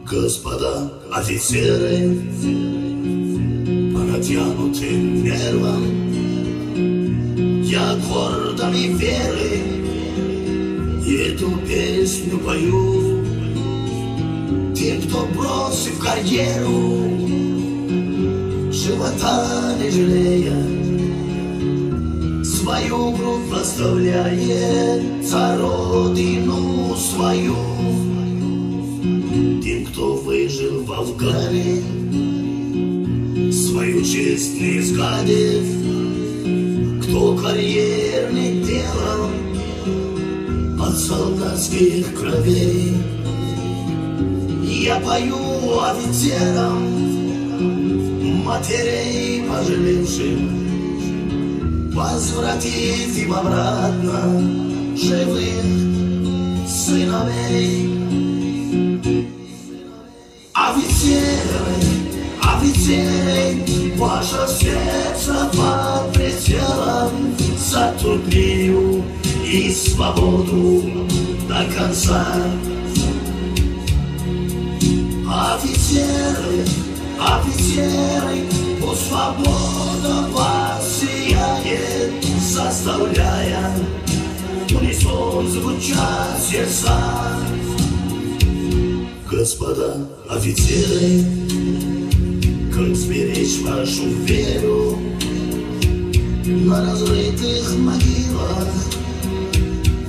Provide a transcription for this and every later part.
Господа офицеры, по натянутым нервам я аккордами веры эту песню пою. Тем, кто бросив карьеру, живота не жалея, свою грудь проставляет за родину свою. Тем, кто выжил в Афгане, свою честь не изгадив, кто карьер не делал от солдатских кровей. Я пою офицерам, матерей пожалевшим, возвратить им обратно живых сыновей. Офицеры, офицеры, ваше сердце под прицелом за труднею и свободу до конца. Офицеры, офицеры, пусть свобода вас сияет, заставляя в унисон звучать сердца. Господа офицеры, как сберечь вашу веру на разрытых могилах?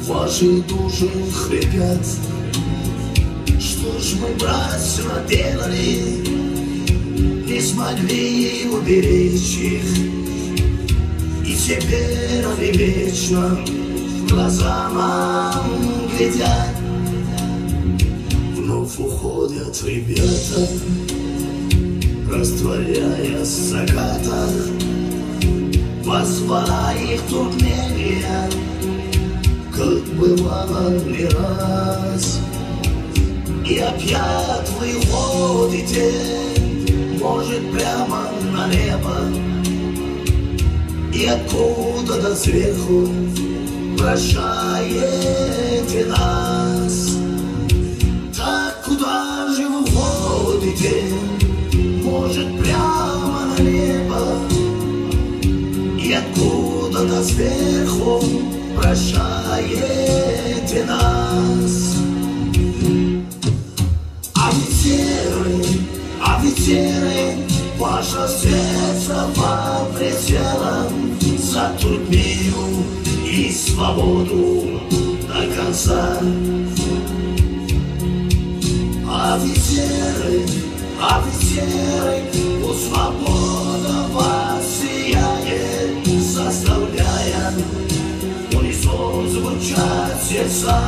Ваши души хрипят. Что ж мы, братья, наделали, не смогли уберечь их, и теперь они вечно в глаза нам глядят. Вновь уходят ребята, растворяясь в закатах, позвала их турнения, как бывало не раз. И опять выходите, может, прямо на небо, и откуда-то сверху прощаете нас. Так куда же вы уходите? Может, прямо на небо, и откуда-то сверху прощаете нас. Офицеры, офицеры, ваше сердце под прицелом за труднею и свободу до конца. Офицеры, офицеры, пусть свобода вас сияет, заставляя в унисон звучать сердца.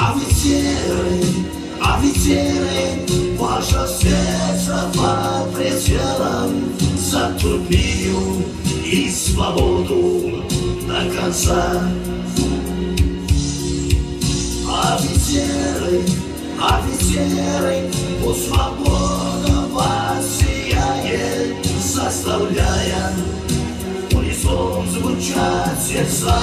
Офицеры, офицеры, ваше сердце под прицелом за труднею и свободу до конца. Офицеры, офицеры, пусть свобода вас сияет, заставляя в унисон звучать сердца.